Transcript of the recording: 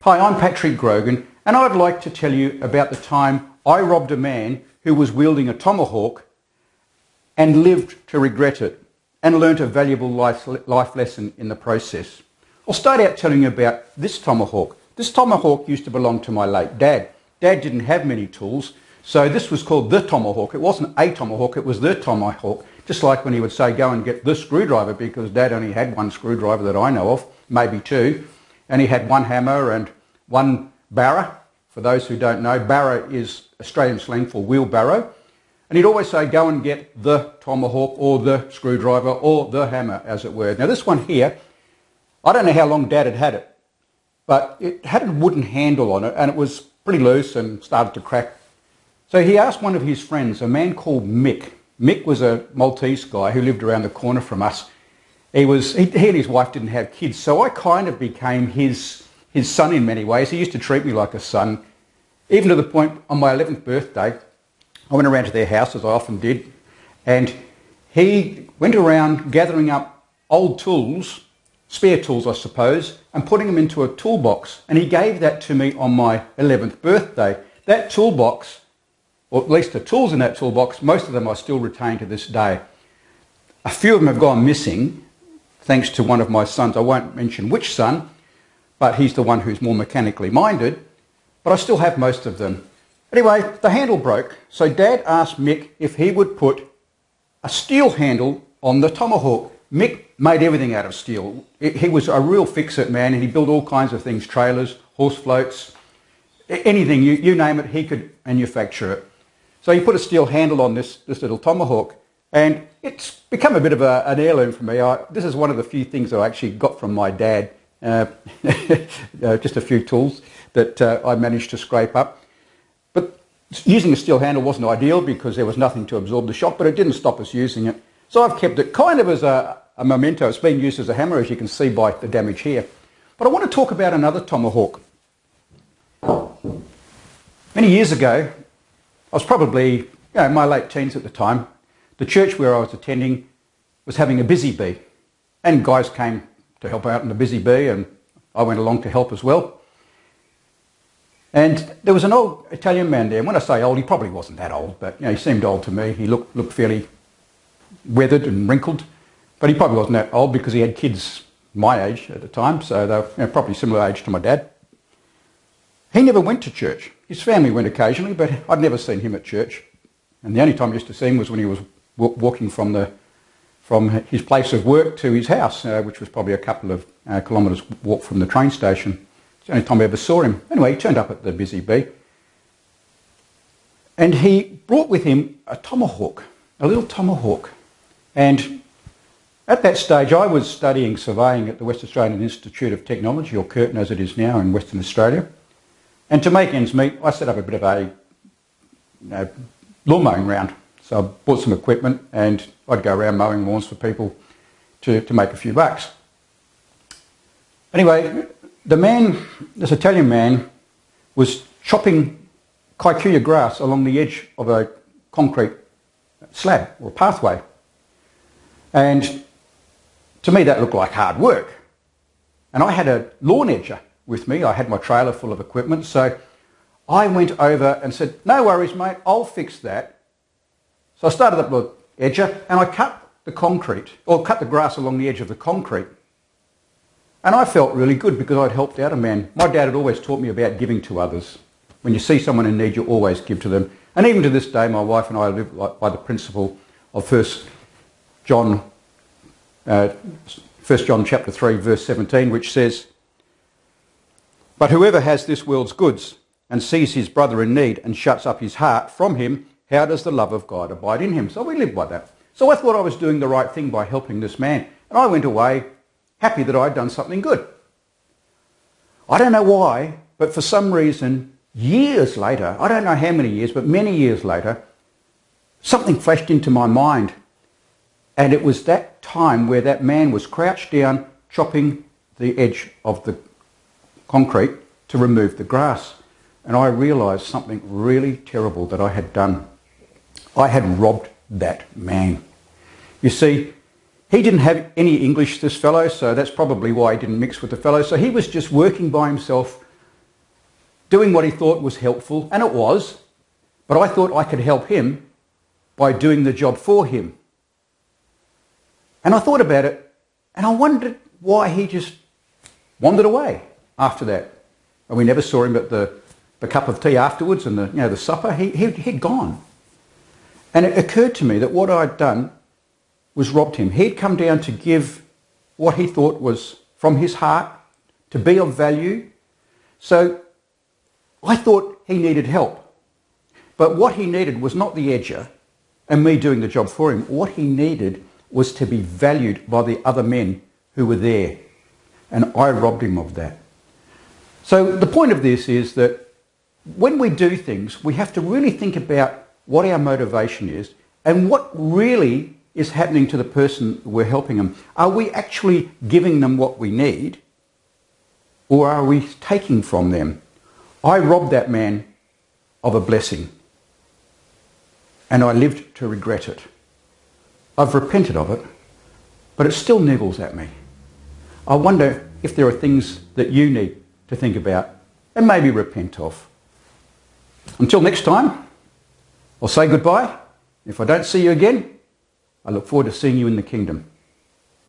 Hi, I'm Patrick Grogan, and I'd like to tell you about the time I robbed a man who was wielding a tomahawk and lived to regret it and learnt a valuable life lesson in the process. I'll start out telling you about this tomahawk. This tomahawk used to belong to my late dad. Dad didn't have many tools, so this was called the tomahawk. It wasn't a tomahawk, it was the tomahawk. Just like when he would say, go and get the screwdriver, because Dad only had one screwdriver that I know of, maybe two. And he had one hammer and one barra. For those who don't know, barra is Australian slang for wheelbarrow. And he'd always say, go and get the tomahawk or the screwdriver or the hammer, as it were. Now this one here, I don't know how long Dad had had it, but it had a wooden handle on it and it was pretty loose and started to crack. So he asked one of his friends, a man called Mick. Mick was a Maltese guy who lived around the corner from us. He and his wife didn't have kids, so I kind of became his son in many ways. He used to treat me like a son, even to the point on my 11th birthday, I went around to their house, as I often did, and he went around gathering up old tools, spare tools I suppose, and putting them into a toolbox, and he gave that to me on my 11th birthday. That toolbox, or at least the tools in that toolbox, most of them I still retain to this day. A few of them have gone missing, thanks to one of my sons. I won't mention which son, but he's the one who's more mechanically minded, but I still have most of them. Anyway, the handle broke, so Dad asked Mick if he would put a steel handle on the tomahawk. Mick made everything out of steel. He was a real fix-it man, and he built all kinds of things, trailers, horse floats, anything, you name it, he could manufacture it. So he put a steel handle on this little tomahawk, and it's become a bit of an heirloom for me. This is one of the few things I actually got from my dad, just a few tools that I managed to scrape up. But using a steel handle wasn't ideal because there was nothing to absorb the shock, but it didn't stop us using it. So I've kept it kind of as a memento. It's been used as a hammer, as you can see by the damage here. But I want to talk about another tomahawk. Many years ago, I was probably in my late teens at the time. The church where I was attending was having a busy bee, and guys came to help out in the busy bee, and I went along to help as well. And there was an old Italian man there, and when I say old, he probably wasn't that old, but he seemed old to me. He looked fairly weathered and wrinkled, but he probably wasn't that old because he had kids my age at the time, so they were probably similar age to my dad. He never went to church. His family went occasionally, but I'd never seen him at church. And the only time I used to see him was when he was walking from his place of work to his house, which was probably a couple of kilometres walk from the train station. It's the only time I ever saw him. Anyway, he turned up at the busy bee, and he brought with him a tomahawk, a little tomahawk. And at that stage, I was studying surveying at the West Australian Institute of Technology, or Curtin as it is now in Western Australia. And to make ends meet, I set up a bit of a lawn mowing round. So I bought some equipment and I'd go around mowing lawns for people to make a few bucks. Anyway, this Italian man, was chopping kikuyu grass along the edge of a concrete slab or a pathway. And to me that looked like hard work. And I had a lawn edger with me. I had my trailer full of equipment, so I went over and said, no worries mate, I'll fix that. So I started up the edger and I cut the grass along the edge of the concrete. And I felt really good because I'd helped out a man. My dad had always taught me about giving to others. When you see someone in need, you always give to them. And even to this day, my wife and I live by the principle of 1 John chapter 3, verse 17, which says, but whoever has this world's goods and sees his brother in need and shuts up his heart from him, how does the love of God abide in him? So we live by that. So I thought I was doing the right thing by helping this man. And I went away happy that I'd done something good. I don't know why, but for some reason, years later, I don't know how many years, but many years later, something flashed into my mind. And it was that time where that man was crouched down, chopping the edge of the concrete to remove the grass. And I realised something really terrible that I had done. I had robbed that man. You see, he didn't have any English, this fellow, so that's probably why he didn't mix with the fellow. So he was just working by himself, doing what he thought was helpful, and it was, but I thought I could help him by doing the job for him. And I thought about it, and I wondered why he just wandered away after that. And we never saw him at the cup of tea afterwards and the supper. He'd gone. And it occurred to me that what I'd done was robbed him. He'd come down to give what he thought was from his heart, to be of value. So I thought he needed help. But what he needed was not the edger and me doing the job for him. What he needed was to be valued by the other men who were there. And I robbed him of that. So the point of this is that when we do things, we have to really think about what our motivation is and what really is happening to the person we're helping them. Are we actually giving them what we need, or are we taking from them? I robbed that man of a blessing, and I lived to regret it. I've repented of it, but it still niggles at me. I wonder if there are things that you need to think about and maybe repent of. Until next time, I'll say goodbye. If I don't see you again, I look forward to seeing you in the kingdom.